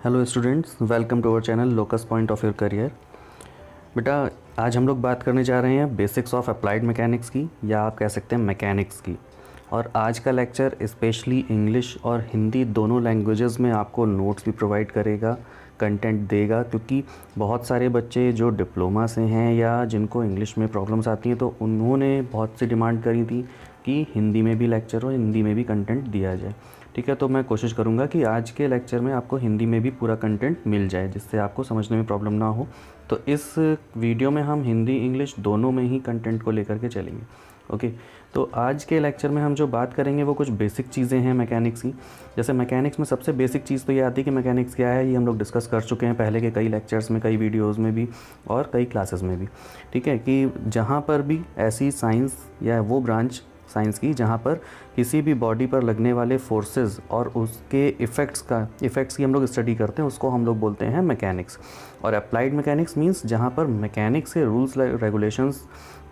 Hello students, welcome to our channel locus point of your career. बेटा, आज हम लोग बात करने जा रहे हैं बेसिक्स ऑफ अप्लाइड मैकेनिक्स की, या आप कह सकते हैं मैकेनिक्स की। और आज का लेक्चर स्पेशली इंग्लिश और हिंदी दोनों लैंग्वेजेस में आपको नोट्स भी प्रोवाइड करेगा, कंटेंट देगा, क्योंकि बहुत सारे बच्चे जो डिप्लोमा से हैं या जिनको इंग्लिश में प्रॉब्लम्स आती हैं तो उन्होंने बहुत सी डिमांड करी थी कि हिंदी में भी लेक्चर हो, हिंदी में भी कंटेंट दिया जाए। ठीक है, तो मैं कोशिश करूँगा कि आज के लेक्चर में आपको हिंदी में भी पूरा कंटेंट मिल जाए, जिससे आपको समझने में प्रॉब्लम ना हो। तो इस वीडियो में हम हिंदी इंग्लिश दोनों में ही कंटेंट को लेकर के चलेंगे। ओके, तो आज के लेक्चर में हम जो बात करेंगे वो कुछ बेसिक चीज़ें हैं मैकेनिक्स की। जैसे मैकेनिक्स में सबसे बेसिक चीज़ तो ये आती है कि मैकेनिक्स क्या है, ये हम लोग डिस्कस कर चुके हैं पहले के कई लेक्चर्स में, कई वीडियोज़ में भी और कई क्लासेस में भी। ठीक है, कि जहाँ पर भी ऐसी साइंस या वो ब्रांच साइंस की जहाँ पर किसी भी बॉडी पर लगने वाले फोर्सेस और उसके इफ़ेक्ट्स की हम लोग स्टडी करते हैं, उसको हम लोग बोलते हैं मैकेनिक्स। और अप्लाइड मैकेनिक्स मींस जहाँ पर मैकेनिक्स के रूल्स रेगुलेशंस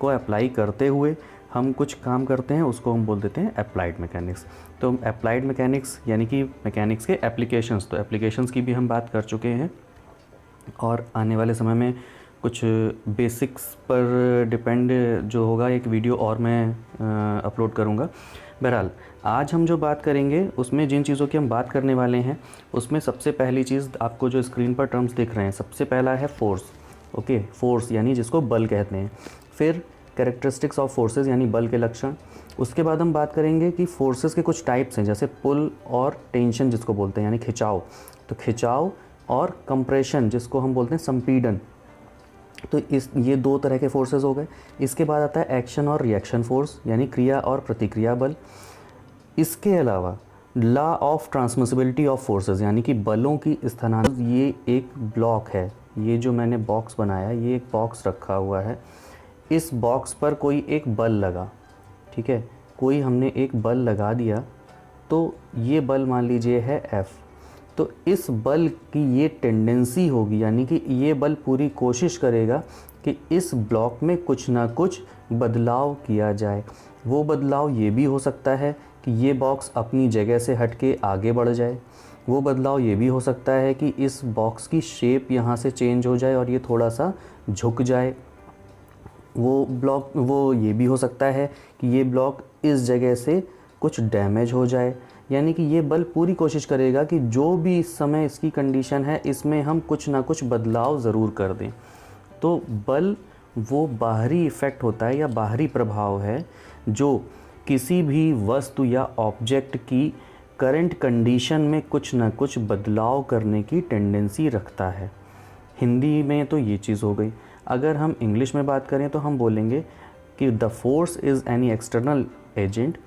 को अप्लाई करते हुए हम कुछ काम करते हैं, उसको हम बोल देते हैं अप्लाइड मैकेनिक्स। तो अप्लाइड मैकेनिक्स यानी कि मैकेनिक्स के एप्लीकेशंस, तो एप्लीकेशंस की भी हम बात कर चुके हैं और आने वाले समय में कुछ बेसिक्स पर डिपेंड जो होगा एक वीडियो और मैं अपलोड करूँगा। बहरहाल आज हम जो बात करेंगे उसमें जिन चीज़ों की हम बात करने वाले हैं उसमें सबसे पहली चीज़ आपको जो स्क्रीन पर टर्म्स दिख रहे हैं, सबसे पहला है फोर्स। ओके, फोर्स यानी जिसको बल कहते हैं। फिर कैरेक्टरिस्टिक्स ऑफ फोर्सेस यानी बल के लक्षण। उसके बाद हम बात करेंगे कि फोर्सेस के कुछ टाइप्स हैं, जैसे पुल और टेंशन जिसको बोलते हैं यानी खिंचाव। तो खिंचाव और कंप्रेशन जिसको हम बोलते हैं संपीड़न। तो ये दो तरह के फोर्सेस हो गए। इसके बाद आता है एक्शन और रिएक्शन फोर्स यानी क्रिया और प्रतिक्रिया बल। इसके अलावा law of transmissibility of forces यानी कि बलों की स्थानांतरण। ये एक ब्लॉक है, ये जो मैंने बॉक्स बनाया, ये एक बॉक्स रखा हुआ है। इस बॉक्स पर कोई एक बल लगा, ठीक है, कोई हमने एक बल लगा दिया, तो ये बल मान लीजिए है F। तो इस बल की ये टेंडेंसी होगी, यानी कि ये बल पूरी कोशिश करेगा कि इस ब्लॉक में कुछ ना कुछ बदलाव किया जाए। वो बदलाव ये भी हो सकता है कि ये बॉक्स अपनी जगह से हट के आगे बढ़ जाए। वो बदलाव ये भी हो सकता है कि इस बॉक्स की शेप यहाँ से चेंज हो जाए और ये थोड़ा सा झुक जाए। वो ये भी हो सकता है कि ये ब्लॉक इस जगह से कुछ डैमेज हो जाए। यानी कि ये बल पूरी कोशिश करेगा कि जो भी इस समय इसकी कंडीशन है इसमें हम कुछ ना कुछ बदलाव ज़रूर कर दें। तो बल वो बाहरी इफ़ेक्ट होता है या बाहरी प्रभाव है जो किसी भी वस्तु या ऑब्जेक्ट की करंट कंडीशन में कुछ ना कुछ बदलाव करने की टेंडेंसी रखता है। हिंदी में तो ये चीज़ हो गई। अगर हम इंग्लिश में बात करें तो हम बोलेंगे कि the force is any external agent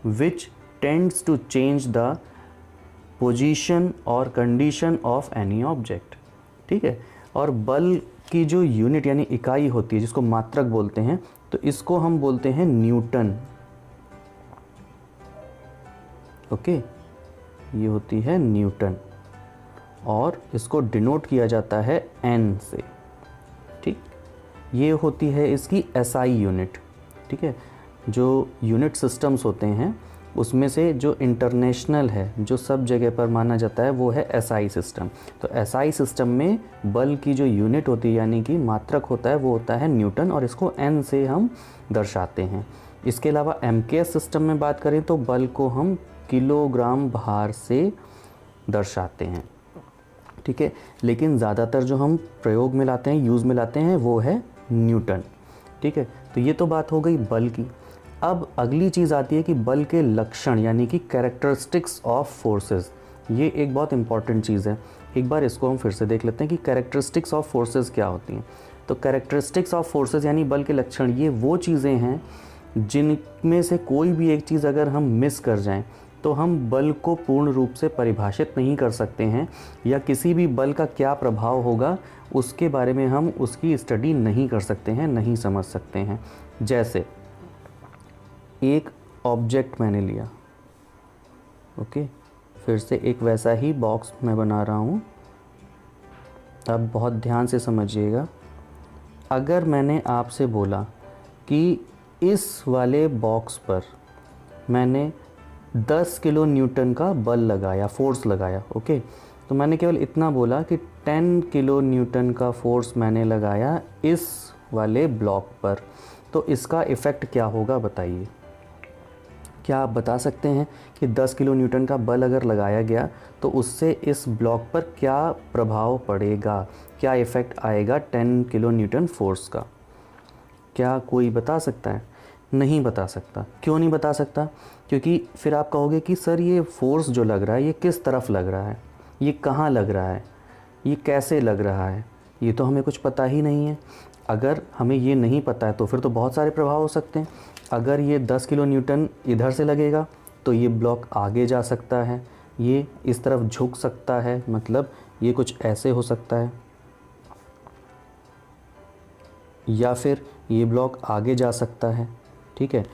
which tends to change the position और condition of any object। ठीक है, और बल की जो यूनिट यानी इकाई होती है जिसको मात्रक बोलते हैं, तो इसको हम बोलते हैं न्यूटन। ओके, ये होती है न्यूटन और इसको डिनोट किया जाता है N से। ठीक, ये होती है इसकी SI यूनिट। ठीक है, जो यूनिट सिस्टम्स होते हैं उसमें से जो इंटरनेशनल है, जो सब जगह पर माना जाता है, वो है SI सिस्टम। तो SI सिस्टम में बल की जो यूनिट होती है यानी कि मात्रक होता है वो होता है न्यूटन और इसको N से हम दर्शाते हैं। इसके अलावा MKS सिस्टम में बात करें तो बल को हम किलोग्राम भार से दर्शाते हैं। ठीक है, लेकिन ज़्यादातर जो हम प्रयोग में लाते हैं, यूज़ में लाते हैं, वो है न्यूटन। ठीक है, तो ये तो बात हो गई बल की। अब अगली चीज़ आती है कि बल के लक्षण यानी कि कैरेक्टरिस्टिक्स ऑफ फोर्सेस। ये एक बहुत इंपॉर्टेंट चीज़ है। एक बार इसको हम फिर से देख लेते हैं कि कैरेक्टरिस्टिक्स ऑफ फोर्सेस क्या होती हैं। तो कैरेक्टरिस्टिक्स ऑफ फोर्सेस यानी बल के लक्षण, ये वो चीज़ें हैं जिनमें से कोई भी एक चीज़ अगर हम मिस कर जाएं तो हम बल को पूर्ण रूप से परिभाषित नहीं कर सकते हैं, या किसी भी बल का क्या प्रभाव होगा उसके बारे में हम उसकी स्टडी नहीं कर सकते हैं, नहीं समझ सकते हैं। जैसे एक ऑब्जेक्ट मैंने लिया, ओके, फिर से एक वैसा ही बॉक्स मैं बना रहा हूँ। अब बहुत ध्यान से समझिएगा। अगर मैंने आपसे बोला कि इस वाले बॉक्स पर मैंने 10 किलो न्यूटन का बल लगाया, फोर्स लगाया, ओके, तो मैंने केवल इतना बोला कि 10 किलो न्यूटन का फोर्स मैंने लगाया इस वाले ब्लॉक पर, तो इसका इफ़ेक्ट क्या होगा बताइए। क्या आप बता सकते हैं कि 10 किलो न्यूटन का बल अगर लगाया गया तो उससे इस ब्लॉक पर क्या प्रभाव पड़ेगा, क्या इफ़ेक्ट आएगा 10 किलो न्यूटन फोर्स का? क्या कोई बता सकता है? नहीं बता सकता। क्यों नहीं बता सकता? क्योंकि फिर आप कहोगे कि सर ये फोर्स जो लग रहा है ये किस तरफ लग रहा है, ये कहाँ लग रहा है, ये कैसे लग रहा है, ये तो हमें कुछ पता ही नहीं है। अगर हमें ये नहीं पता है तो फिर तो बहुत सारे प्रभाव हो सकते हैं। अगर ये 10 किलो न्यूटन इधर से लगेगा तो ये ब्लॉक आगे जा सकता है, ये इस तरफ झुक सकता है, मतलब ये कुछ ऐसे हो सकता है, या फिर ये ब्लॉक आगे जा सकता है। ठीक है,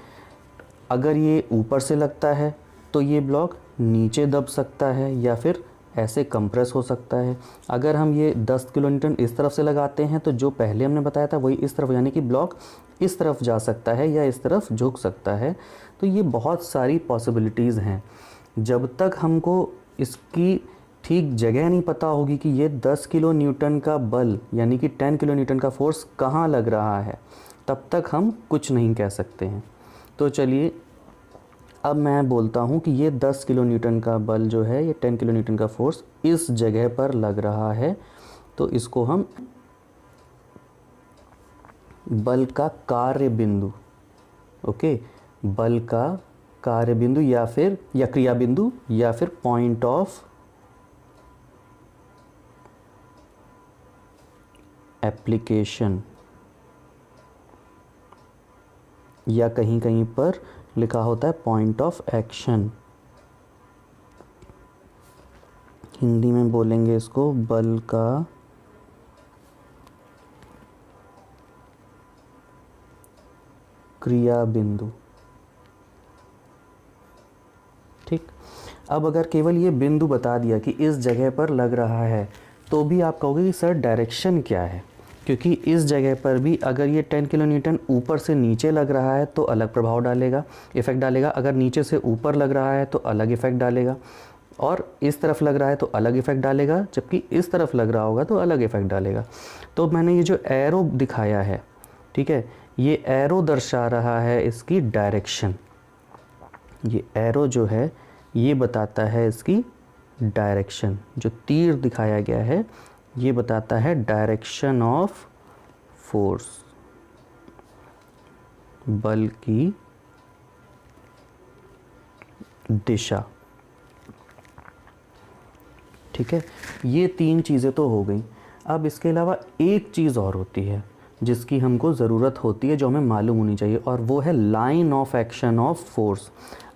अगर ये ऊपर से लगता है तो ये ब्लॉक नीचे दब सकता है या फिर ऐसे कंप्रेस हो सकता है। अगर हम ये 10 किलो न्यूटन इस तरफ से लगाते हैं तो जो पहले हमने बताया था वही इस तरफ, यानी कि ब्लॉक इस तरफ जा सकता है या इस तरफ झुक सकता है। तो ये बहुत सारी पॉसिबिलिटीज़ हैं। जब तक हमको इसकी ठीक जगह नहीं पता होगी कि ये 10 किलो न्यूटन का बल यानी कि 10 किलो न्यूटन का फोर्स कहाँ लग रहा है, तब तक हम कुछ नहीं कह सकते हैं। तो चलिए अब मैं बोलता हूँ कि ये 10 किलो न्यूटन का बल जो है, ये 10 किलो न्यूटन का फोर्स इस जगह पर लग रहा है, तो इसको हम बल का कार्य बिंदु, ओके, बल का कार्य बिंदु या क्रिया बिंदु या फिर पॉइंट ऑफ एप्लीकेशन, या कहीं कहीं पर लिखा होता है पॉइंट ऑफ एक्शन। हिंदी में बोलेंगे इसको बल का क्रिया बिंदु। ठीक, अब अगर केवल ये बिंदु बता दिया कि इस जगह पर लग रहा है तो भी आप कहोगे कि सर डायरेक्शन क्या है, क्योंकि इस जगह पर भी अगर ये 10 किलो न्यूटन ऊपर से नीचे लग रहा है तो अलग प्रभाव डालेगा, इफ़ेक्ट डालेगा। अगर नीचे से ऊपर लग रहा है तो अलग इफ़ेक्ट डालेगा, और इस तरफ लग रहा है तो अलग इफ़ेक्ट डालेगा, जबकि इस तरफ लग रहा होगा तो अलग इफ़ेक्ट डालेगा। तो मैंने ये जो एरो दिखाया है, ठीक है, ये एरो दर्शा रहा है इसकी डायरेक्शन। ये एरो जो है ये बताता है इसकी डायरेक्शन। जो तीर दिखाया गया है ये बताता है डायरेक्शन ऑफ फोर्स, बल की दिशा। ठीक है, ये 3 चीज़ें तो हो गई। अब इसके अलावा एक चीज़ और होती है जिसकी हमको ज़रूरत होती है, जो हमें मालूम होनी चाहिए, और वो है line of action of force.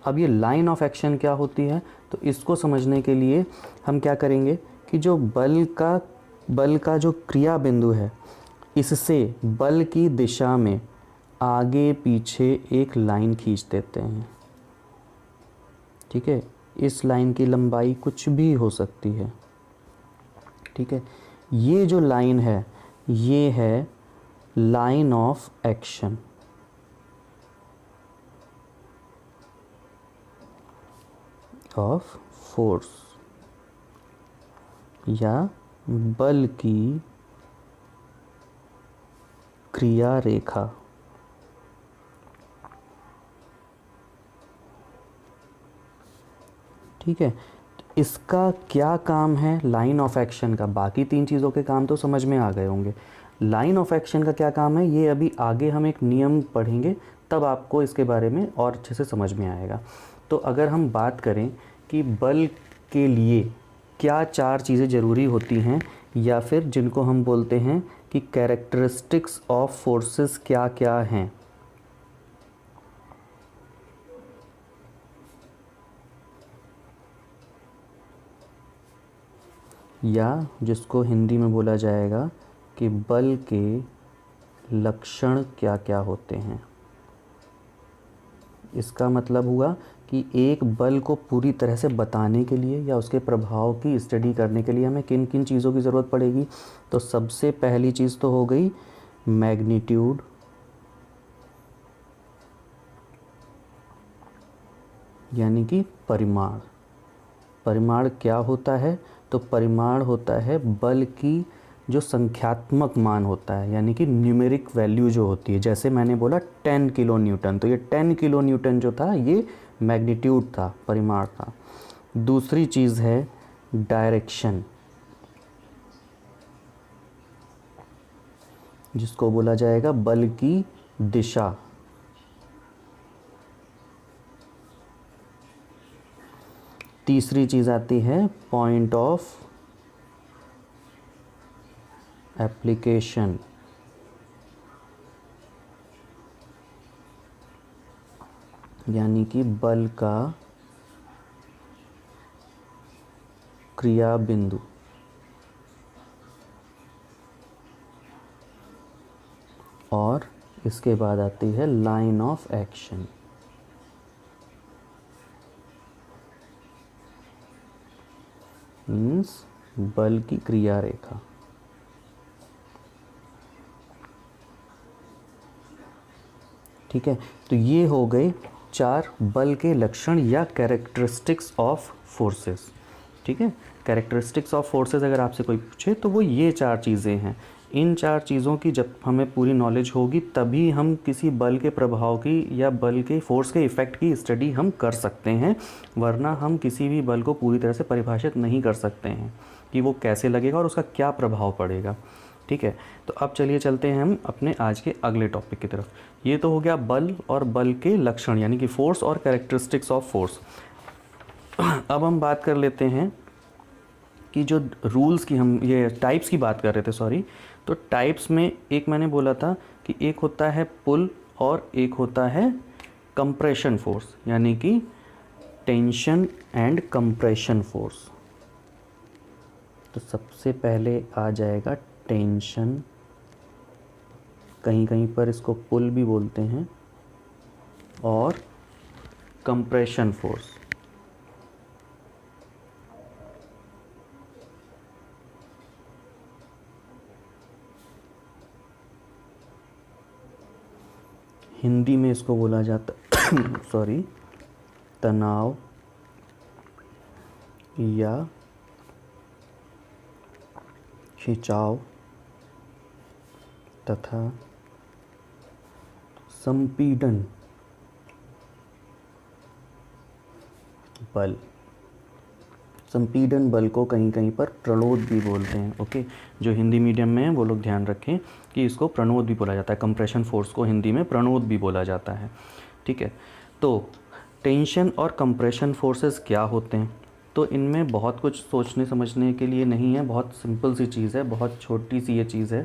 अब ये लाइन ऑफ एक्शन क्या होती है, तो इसको समझने के लिए हम क्या करेंगे कि जो बल का जो क्रिया बिंदु है, इससे बल की दिशा में आगे पीछे एक लाइन खींच देते हैं। ठीक है, इस लाइन की लंबाई कुछ भी हो सकती है। ठीक है, ये जो लाइन है ये है line of action. Of force या बल की क्रिया रेखा। ठीक है, इसका क्या काम है लाइन ऑफ एक्शन का? बाकी 3 चीज़ों के काम तो समझ में आ गए होंगे। लाइन ऑफ एक्शन का क्या काम है ये अभी आगे हम एक नियम पढ़ेंगे, तब आपको इसके बारे में और अच्छे से समझ में आएगा। तो अगर हम बात करें कि बल के लिए क्या 4 चीज़ें ज़रूरी होती हैं, या फिर जिनको हम बोलते हैं कि कैरेक्टरिस्टिक्स ऑफ फोर्सेस क्या क्या हैं, या जिसको हिंदी में बोला जाएगा कि बल के लक्षण क्या क्या होते हैं। इसका मतलब हुआ कि एक बल को पूरी तरह से बताने के लिए या उसके प्रभाव की स्टडी करने के लिए हमें किन किन चीज़ों की ज़रूरत पड़ेगी। तो सबसे पहली चीज़ तो हो गई मैग्नीट्यूड, यानी कि परिमाण। परिमाण क्या होता है? तो परिमाण होता है बल की जो संख्यात्मक मान होता है, यानी कि न्यूमेरिक वैल्यू जो होती है। जैसे मैंने बोला 10 किलो न्यूटन, तो ये 10 किलो न्यूटन जो था ये मैग्नीट्यूड था, परिमाण था। दूसरी चीज़ है डायरेक्शन, जिसको बोला जाएगा बल की दिशा। तीसरी चीज़ आती है पॉइंट ऑफ एप्लीकेशन, यानी कि बल का क्रिया बिंदु। और इसके बाद आती है लाइन ऑफ एक्शन, मीन्स बल की क्रिया रेखा। ठीक है, तो ये हो गए 4 बल के लक्षण या कैरेक्टरिस्टिक्स ऑफ फोर्सेस। ठीक है, कैरेक्टरिस्टिक्स ऑफ फोर्सेस अगर आपसे कोई पूछे तो वो ये 4 चीज़ें हैं। इन 4 चीज़ों की जब हमें पूरी नॉलेज होगी तभी हम किसी बल के प्रभाव की या बल के फोर्स के इफ़ेक्ट की स्टडी हम कर सकते हैं, वरना हम किसी भी बल को पूरी तरह से परिभाषित नहीं कर सकते हैं कि वो कैसे लगेगा और उसका क्या प्रभाव पड़ेगा। ठीक है, तो अब चलिए चलते हैं हम अपने आज के अगले टॉपिक की तरफ। ये तो हो गया बल और बल के लक्षण, यानी कि फोर्स और कैरेक्टरिस्टिक्स ऑफ फोर्स। अब हम बात कर लेते हैं कि जो रूल्स की, हम ये टाइप्स की बात कर रहे थे, सॉरी। तो टाइप्स में एक मैंने बोला था कि एक होता है पुल और एक होता है कंप्रेशन फोर्स, यानी कि टेंशन एंड कंप्रेशन फोर्स। तो सबसे पहले आ जाएगा टेंशन, कहीं कहीं पर इसको पुल भी बोलते हैं, और कंप्रेशन फोर्स। हिंदी में इसको बोला जाता सॉरी तनाव या खिंचाव तथा संपीड़न बल। संपीड़न बल को कहीं कहीं पर प्रणोद भी बोलते हैं। ओके, जो हिंदी मीडियम में है वो लोग ध्यान रखें कि इसको प्रणोद भी बोला जाता है। कंप्रेशन फोर्स को हिंदी में प्रणोद भी बोला जाता है। ठीक है, तो टेंशन और कंप्रेशन फोर्सेस क्या होते हैं? तो इनमें बहुत कुछ सोचने समझने के लिए नहीं है, बहुत सिंपल सी चीज़ है, बहुत छोटी सी ये चीज़ है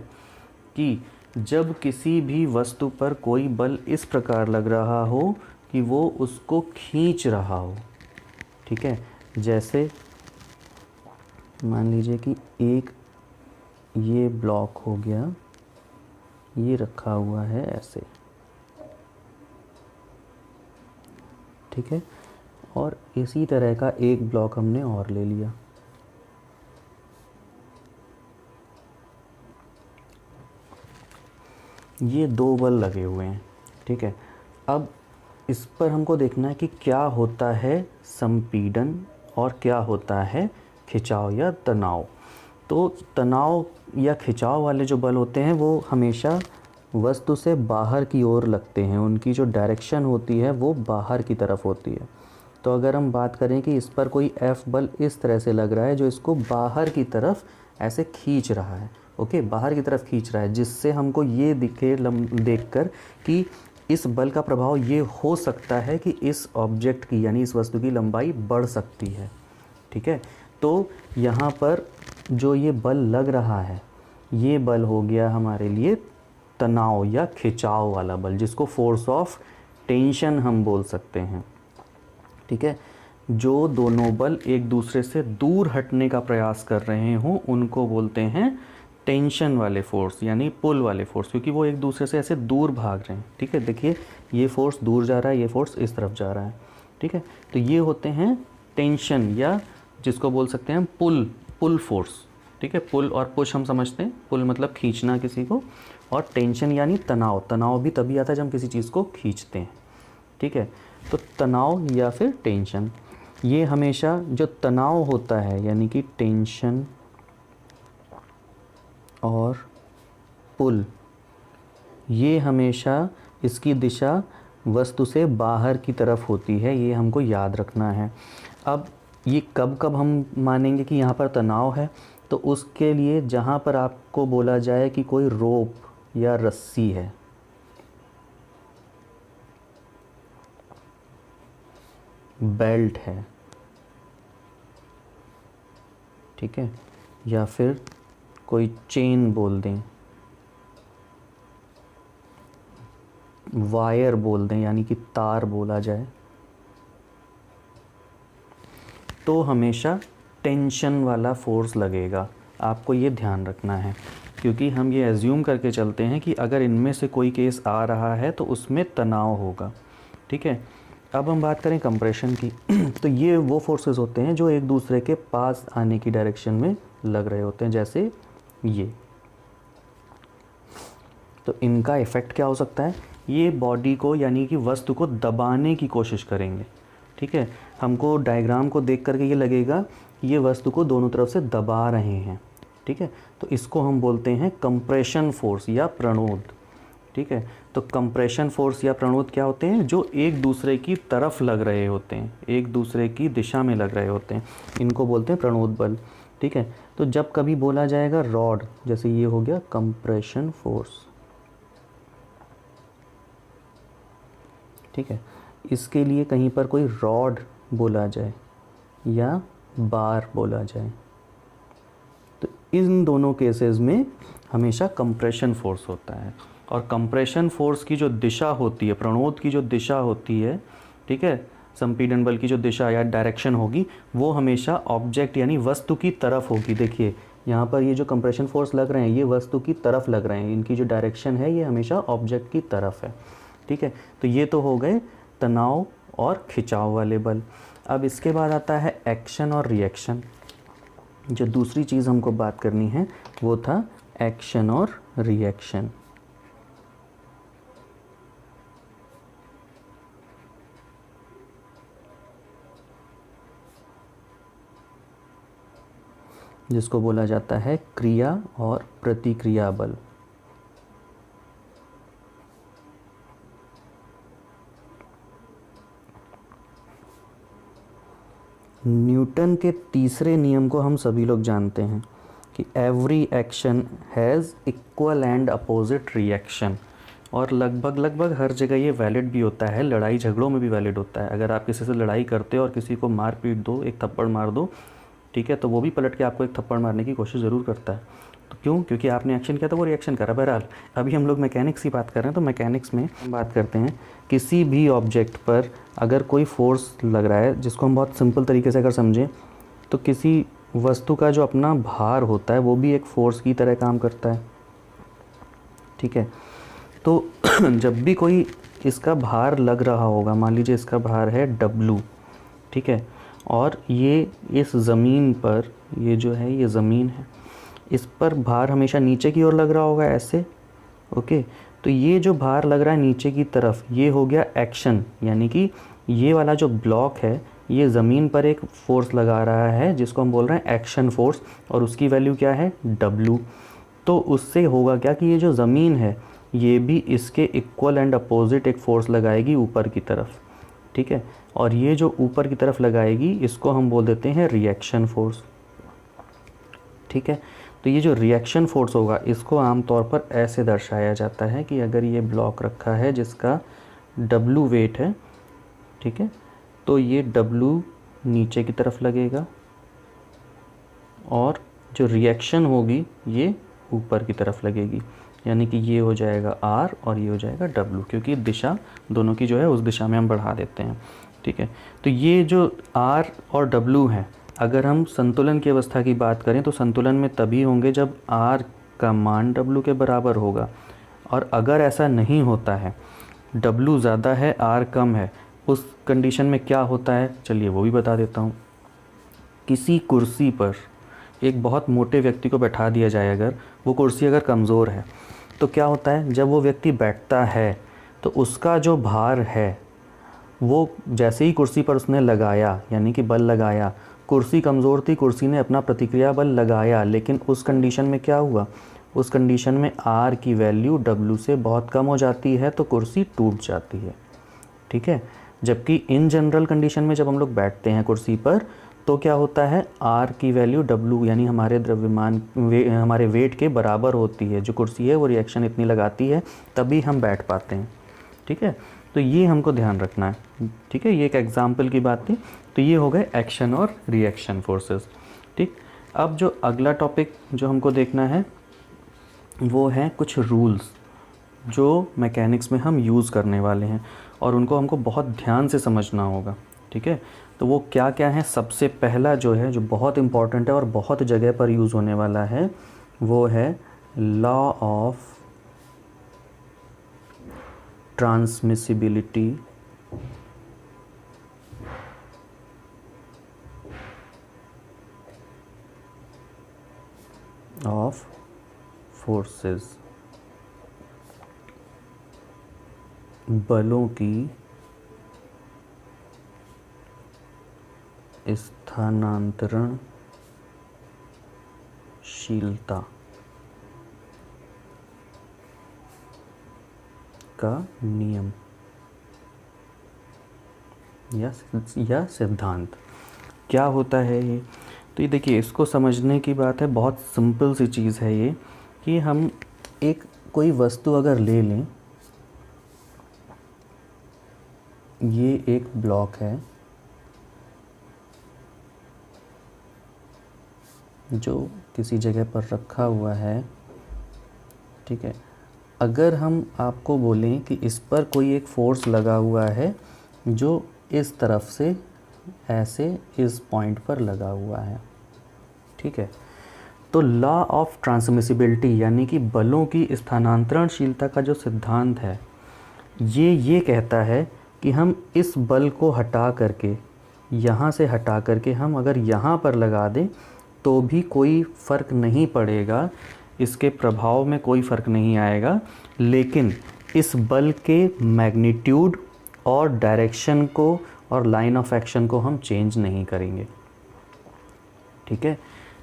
कि जब किसी भी वस्तु पर कोई बल इस प्रकार लग रहा हो कि वो उसको खींच रहा हो। ठीक है, जैसे मान लीजिए कि एक ये ब्लॉक हो गया, ये रखा हुआ है ऐसे। ठीक है, और इसी तरह का एक ब्लॉक हमने और ले लिया। ये 2 बल लगे हुए हैं। ठीक है, अब इस पर हमको देखना है कि क्या होता है संपीड़न और क्या होता है खिंचाव या तनाव। तो तनाव या खिंचाव वाले जो बल होते हैं वो हमेशा वस्तु से बाहर की ओर लगते हैं, उनकी जो डायरेक्शन होती है वो बाहर की तरफ होती है। तो अगर हम बात करें कि इस पर कोई F बल इस तरह से लग रहा है जो इसको बाहर की तरफ ऐसे खींच रहा है, ओके, बाहर की तरफ खींच रहा है, जिससे हमको ये दिखे देखकर कि इस बल का प्रभाव ये हो सकता है कि इस ऑब्जेक्ट की यानी इस वस्तु की लंबाई बढ़ सकती है। ठीक है, तो यहाँ पर जो ये बल लग रहा है ये बल हो गया हमारे लिए तनाव या खिंचाव वाला बल, जिसको फोर्स ऑफ टेंशन हम बोल सकते हैं। ठीक है, जो दोनों बल एक दूसरे से दूर हटने का प्रयास कर रहे हों उनको बोलते हैं टेंशन वाले फोर्स यानी पुल वाले फोर्स, क्योंकि वो एक दूसरे से ऐसे दूर भाग रहे हैं। ठीक है, देखिए ये फोर्स दूर जा रहा है, ये फोर्स इस तरफ जा रहा है। ठीक है, तो ये होते हैं टेंशन या जिसको बोल सकते हैं पुल फोर्स। ठीक है, पुल और पुश हम समझते हैं, पुल मतलब खींचना किसी को, और टेंशन यानी तनाव। तनाव भी तभी आता है जब हम किसी चीज़ को खींचते हैं। ठीक है, तो तनाव या फिर टेंशन। ये हमेशा जो तनाव होता है यानी कि टेंशन और पुल, ये हमेशा इसकी दिशा वस्तु से बाहर की तरफ होती है, ये हमको याद रखना है। अब ये कब कब हम मानेंगे कि यहाँ पर तनाव है, तो उसके लिए जहाँ पर आपको बोला जाए कि कोई रोप या रस्सी है, बेल्ट है, ठीक है, या फिर कोई चेन बोल दें, वायर बोल दें यानी कि तार बोला जाए, तो हमेशा टेंशन वाला फोर्स लगेगा। आपको ये ध्यान रखना है, क्योंकि हम ये एज्यूम करके चलते हैं कि अगर इनमें से कोई केस आ रहा है तो उसमें तनाव होगा, ठीक है। अब हम बात करें कंप्रेशन की तो ये वो फोर्सेस होते हैं जो एक दूसरे के पास आने की डायरेक्शन में लग रहे होते हैं, जैसे ये। तो इनका इफ़ेक्ट क्या हो सकता है, ये बॉडी को यानी कि वस्तु को दबाने की कोशिश करेंगे, ठीक है। हमको डायग्राम को देख करके ये लगेगा ये वस्तु को दोनों तरफ से दबा रहे हैं, ठीक है। तो इसको हम बोलते हैं कंप्रेशन फोर्स या प्रणोद, ठीक है। तो कंप्रेशन फोर्स या प्रणोद क्या होते हैं, जो एक दूसरे की तरफ लग रहे होते हैं, एक दूसरे की दिशा में लग रहे होते हैं, इनको बोलते हैं प्रणोद बल, ठीक है। तो जब कभी बोला जाएगा रॉड, जैसे ये हो गया कंप्रेशन फोर्स, ठीक है, इसके लिए कहीं पर कोई रॉड बोला जाए या बार बोला जाए, तो इन दोनों केसेस में हमेशा कंप्रेशन फोर्स होता है। और कंप्रेशन फोर्स की जो दिशा होती है, प्रणोद की जो दिशा होती है, ठीक है, संपीड़न बल की जो दिशा या डायरेक्शन होगी, वो हमेशा ऑब्जेक्ट यानी वस्तु की तरफ होगी। देखिए यहाँ पर ये जो कंप्रेशन फोर्स लग रहे हैं ये वस्तु की तरफ लग रहे हैं, इनकी जो डायरेक्शन है ये हमेशा ऑब्जेक्ट की तरफ है, ठीक है। तो ये तो हो गए तनाव और खिंचाव वाले बल। अब इसके बाद आता है एक्शन और रिएक्शन। जो दूसरी चीज़ हमको बात करनी है वो था एक्शन और रिएक्शन। जिसको बोला जाता है क्रिया और प्रतिक्रिया बल। न्यूटन के तीसरे नियम को हम सभी लोग जानते हैं कि every action has equal and opposite reaction, और लगभग हर जगह ये वैलिड भी होता है, लड़ाई झगड़ों में भी वैलिड होता है। अगर आप किसी से लड़ाई करते हो और किसी को मार पीट दो, एक थप्पड़ मार दो, ठीक है, तो वो भी पलट के आपको एक थप्पड़ मारने की कोशिश ज़रूर करता है। तो क्यों? क्योंकि आपने एक्शन किया तो वो रिएक्शन करा। बहरहाल अभी हम लोग मैकेनिक्स की बात कर रहे हैं, तो मैकेनिक्स में हम बात करते हैं किसी भी ऑब्जेक्ट पर अगर कोई फोर्स लग रहा है, जिसको हम बहुत सिंपल तरीके से अगर समझें तो किसी वस्तु का जो अपना भार होता है वो भी एक फ़ोर्स की तरह काम करता है, ठीक है। तो जब भी कोई इसका भार लग रहा होगा, मान लीजिए इसका भार है W, ठीक है, और ये इस ज़मीन पर, ये जो है ये ज़मीन है, इस पर भार हमेशा नीचे की ओर लग रहा होगा ऐसे, ओके। तो ये जो भार लग रहा है नीचे की तरफ, ये हो गया एक्शन, यानी कि ये वाला जो ब्लॉक है ये ज़मीन पर एक फ़ोर्स लगा रहा है जिसको हम बोल रहे हैं एक्शन फोर्स, और उसकी वैल्यू क्या है W। तो उससे होगा क्या कि ये जो ज़मीन है ये भी इसके इक्वल एंड अपोजिट एक फ़ोर्स लगाएगी ऊपर की तरफ, ठीक है, और ये जो ऊपर की तरफ लगाएगी इसको हम बोल देते हैं रिएक्शन फोर्स, ठीक है। तो ये जो रिएक्शन फोर्स होगा इसको आमतौर पर ऐसे दर्शाया जाता है कि अगर ये ब्लॉक रखा है जिसका W वेट है, ठीक है, तो ये W नीचे की तरफ लगेगा और जो रिएक्शन होगी ये ऊपर की तरफ लगेगी, यानी कि ये हो जाएगा R और ये हो जाएगा W, क्योंकि दिशा दोनों की जो है उस दिशा में हम बढ़ा देते हैं, ठीक है। तो ये जो R और W है, अगर हम संतुलन की अवस्था की बात करें तो संतुलन में तभी होंगे जब R का मान W के बराबर होगा, और अगर ऐसा नहीं होता है, W ज़्यादा है R कम है, उस कंडीशन में क्या होता है चलिए वो भी बता देता हूँ। किसी कुर्सी पर एक बहुत मोटे व्यक्ति को बैठा दिया जाए, अगर वो कुर्सी अगर कमज़ोर है तो क्या होता है, जब वो व्यक्ति बैठता है तो उसका जो भार है वो जैसे ही कुर्सी पर उसने लगाया, यानी कि बल लगाया, कुर्सी कमज़ोर थी, कुर्सी ने अपना प्रतिक्रिया बल लगाया, लेकिन उस कंडीशन में क्या हुआ, उस कंडीशन में R की वैल्यू W से बहुत कम हो जाती है, तो कुर्सी टूट जाती है। ठीक है। जबकि इन जनरल कंडीशन में जब हम लोग बैठते हैं कुर्सी पर, तो क्या होता है, R की वैल्यू W यानी हमारे द्रव्यमान हमारे वेट के बराबर होती है। जो कुर्सी है वो रिएक्शन इतनी लगाती है, तभी हम बैठ पाते हैं। ठीक है, तो ये हमको ध्यान रखना है। ठीक है, ये एक एग्जाम्पल की बात थी। तो ये हो गए एक्शन और रिएक्शन फोर्सेस। ठीक, अब जो अगला टॉपिक जो हमको देखना है वो है कुछ रूल्स जो मैकेनिक्स में हम यूज़ करने वाले हैं, और उनको हमको बहुत ध्यान से समझना होगा। ठीक है, तो वो क्या क्या है। सबसे पहला जो है, जो बहुत इम्पॉर्टेंट है और बहुत जगह पर यूज़ होने वाला है, वो है law of transmissibility of forces, बलों की स्थानांतरणशीलता का नियम या सिद्धांत। क्या होता है ये, तो ये देखिए, इसको समझने की बात है, बहुत सिंपल सी चीज़ है ये, कि हम एक कोई वस्तु अगर ले लें, ये एक ब्लॉक है जो किसी जगह पर रखा हुआ है। ठीक है, अगर हम आपको बोलें कि इस पर कोई एक फोर्स लगा हुआ है जो इस तरफ से ऐसे इस पॉइंट पर लगा हुआ है। ठीक है, तो लॉ ऑफ ट्रांसमिसिबिलिटी यानी कि बलों की स्थानांतरणशीलता का जो सिद्धांत है, ये कहता है कि हम इस बल को हटा करके, यहाँ से हटा करके हम अगर यहाँ पर लगा दें तो भी कोई फ़र्क नहीं पड़ेगा, इसके प्रभाव में कोई फ़र्क नहीं आएगा, लेकिन इस बल के मैग्नीट्यूड और डायरेक्शन को और लाइन ऑफ एक्शन को हम चेंज नहीं करेंगे। ठीक है,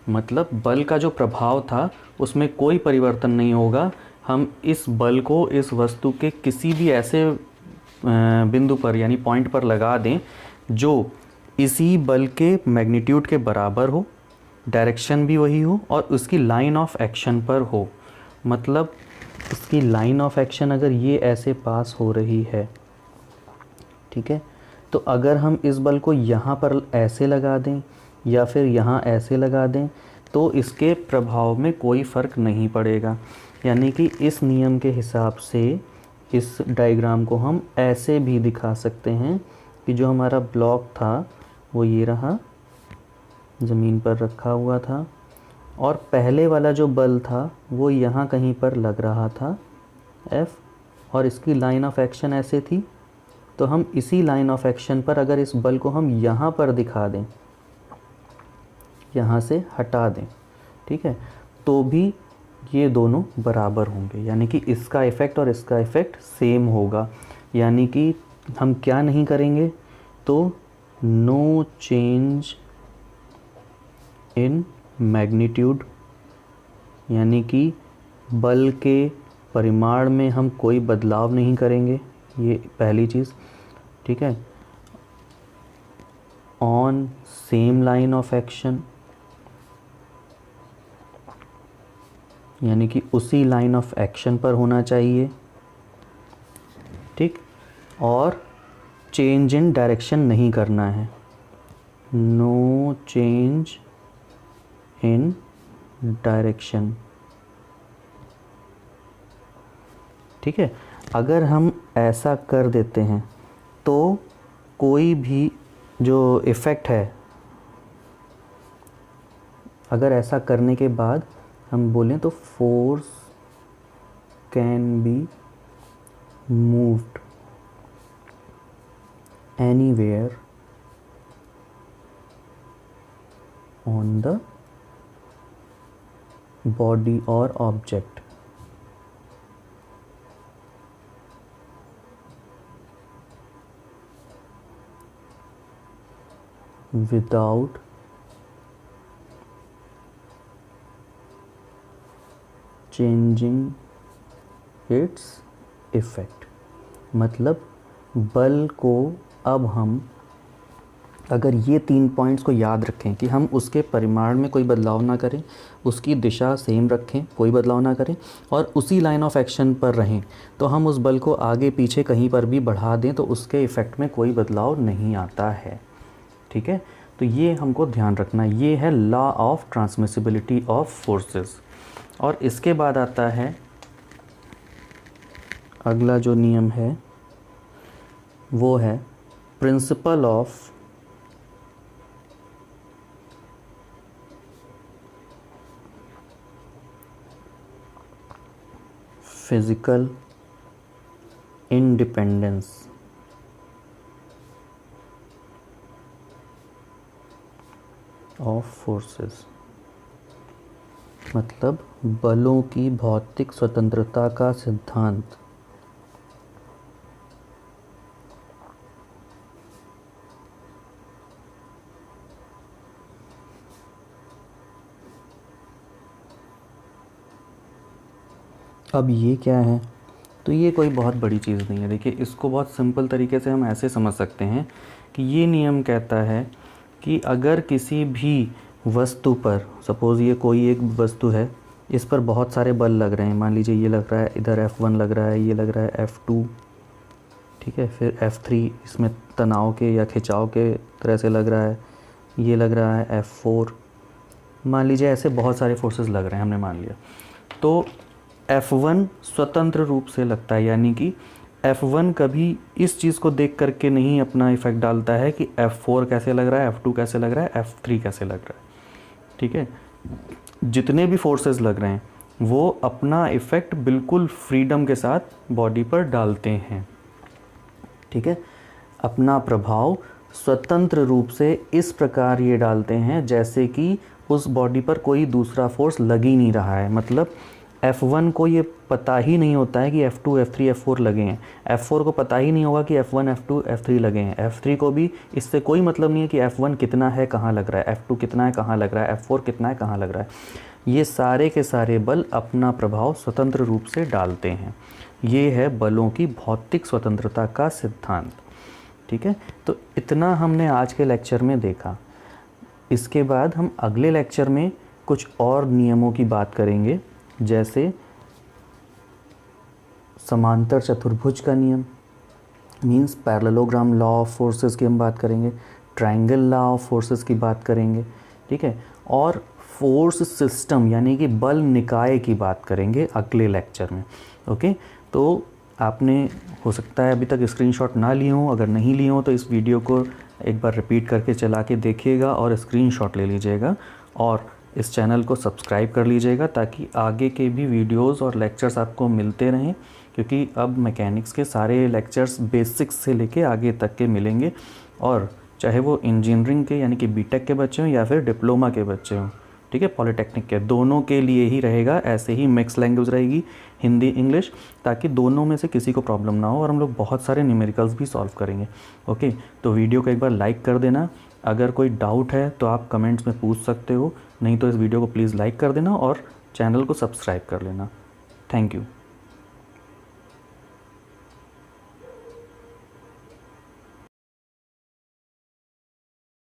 मतलब बल का जो प्रभाव था उसमें कोई परिवर्तन नहीं होगा। हम इस बल को इस वस्तु के किसी भी ऐसे बिंदु पर यानी पॉइंट पर लगा दें जो इसी बल के मैग्नीट्यूड के बराबर हो, डायरेक्शन भी वही हो और उसकी लाइन ऑफ एक्शन पर हो। मतलब इसकी लाइन ऑफ एक्शन अगर ये ऐसे पास हो रही है, ठीक है, तो अगर हम इस बल को यहाँ पर ऐसे लगा दें या फिर यहाँ ऐसे लगा दें तो इसके प्रभाव में कोई फ़र्क नहीं पड़ेगा। यानी कि इस नियम के हिसाब से इस डायग्राम को हम ऐसे भी दिखा सकते हैं कि जो हमारा ब्लॉक था वो ये रहा, ज़मीन पर रखा हुआ था, और पहले वाला जो बल था वो यहाँ कहीं पर लग रहा था F, और इसकी लाइन ऑफ एक्शन ऐसे थी। तो हम इसी लाइन ऑफ एक्शन पर अगर इस बल को हम यहाँ पर दिखा दें, यहाँ से हटा दें, ठीक है, तो भी ये दोनों बराबर होंगे। यानी कि इसका इफ़ेक्ट और इसका इफ़ेक्ट सेम होगा। यानी कि हम क्या नहीं करेंगे, तो नो चेंज इन मैग्नीट्यूड, यानी कि बल के परिमाण में हम कोई बदलाव नहीं करेंगे, ये पहली चीज़। ठीक है, on same line of action, यानी कि उसी लाइन ऑफ एक्शन पर होना चाहिए। ठीक, और चेंज इन डायरेक्शन नहीं करना है, नो चेंज इन डायरेक्शन। ठीक है, अगर हम ऐसा कर देते हैं तो कोई भी जो इफ़ेक्ट है, अगर ऐसा करने के बाद हम बोलें तो force can be moved anywhere on the body और object. Without changing its effect. मतलब बल को अब हम अगर ये 3 पॉइंट्स को याद रखें कि हम उसके परिमाण में कोई बदलाव ना करें, उसकी दिशा सेम रखें, कोई बदलाव ना करें और उसी लाइन ऑफ एक्शन पर रहें, तो हम उस बल को आगे पीछे कहीं पर भी बढ़ा दें तो उसके इफ़ेक्ट में कोई बदलाव नहीं आता है। ठीक है, तो ये हमको ध्यान रखना। ये है law of transmissibility of forces. और इसके बाद आता है अगला जो नियम है वो है principle of physical independence. Of forces मतलब बलों की भौतिक स्वतंत्रता का सिद्धांत। अब ये क्या है? तो ये कोई बहुत बड़ी चीज़ नहीं है। देखिए, इसको बहुत सिंपल तरीके से हम ऐसे समझ सकते हैं कि ये नियम कहता है कि अगर किसी भी वस्तु पर, सपोज़ ये कोई एक वस्तु है, इस पर बहुत सारे बल लग रहे हैं। मान लीजिए ये लग रहा है, इधर F1 लग रहा है, ये लग रहा है F2, ठीक है, फिर F3 इसमें तनाव के या खिंचाव के तरह से लग रहा है, ये लग रहा है F4। मान लीजिए ऐसे बहुत सारे फोर्सेस लग रहे हैं, हमने मान लिया। तो F1 स्वतंत्र रूप से लगता है, यानी कि F1 कभी इस चीज़ को देख करके नहीं अपना इफ़ेक्ट डालता है कि F4 कैसे लग रहा है, F2 कैसे लग रहा है, F3 कैसे लग रहा है। ठीक है, जितने भी फोर्सेस लग रहे हैं वो अपना इफ़ेक्ट बिल्कुल फ्रीडम के साथ बॉडी पर डालते हैं। ठीक है, अपना प्रभाव स्वतंत्र रूप से इस प्रकार ये डालते हैं जैसे कि उस बॉडी पर कोई दूसरा फोर्स लग ही नहीं रहा है। मतलब F1 को ये पता ही नहीं होता है कि F2, F3, F4 लगे हैं। F4 को पता ही नहीं होगा कि F1, F2, F3 लगे हैं। F3 को भी इससे कोई मतलब नहीं है कि F1 कितना है, कहाँ लग रहा है, F2 कितना है, कहाँ लग रहा है, F4 कितना है, कहाँ लग रहा है। ये सारे के सारे बल अपना प्रभाव स्वतंत्र रूप से डालते हैं। ये है बलों की भौतिक स्वतंत्रता का सिद्धांत। ठीक है, तो इतना हमने आज के लेक्चर में देखा। इसके बाद हम अगले लेक्चर में कुछ और नियमों की बात करेंगे, जैसे समांतर चतुर्भुज का नियम, means parallelogram law of forces की हम बात करेंगे, ट्रायंगल लॉ ऑफ फोर्सेस की बात करेंगे। ठीक है, और फोर्स सिस्टम यानी कि बल निकाय की बात करेंगे अगले लेक्चर में। ओके, तो आपने हो सकता है अभी तक स्क्रीनशॉट ना लिए हों। अगर नहीं लिए हों तो इस वीडियो को एक बार रिपीट करके चला के देखिएगा और स्क्रीनशॉट ले लीजिएगा और इस चैनल को सब्सक्राइब कर लीजिएगा ताकि आगे के भी वीडियोस और लेक्चर्स आपको मिलते रहें, क्योंकि अब मैकेनिक्स के सारे लेक्चर्स बेसिक्स से लेके आगे तक के मिलेंगे, और चाहे वो इंजीनियरिंग के यानी कि बीटेक के बच्चे हों या फिर डिप्लोमा के बच्चे हों, ठीक है, पॉलिटेक्निक के, दोनों के लिए ही रहेगा। ऐसे ही मिक्स लैंग्वेज रहेगी, हिंदी इंग्लिश, ताकि दोनों में से किसी को प्रॉब्लम ना हो और हम लोग बहुत सारे न्यूमेरिकल्स भी सॉल्व करेंगे। ओके, तो वीडियो को एक बार लाइक कर देना। अगर कोई डाउट है तो आप कमेंट्स में पूछ सकते हो, नहीं तो इस वीडियो को प्लीज़ लाइक कर देना और चैनल को सब्सक्राइब कर लेना। Thank you.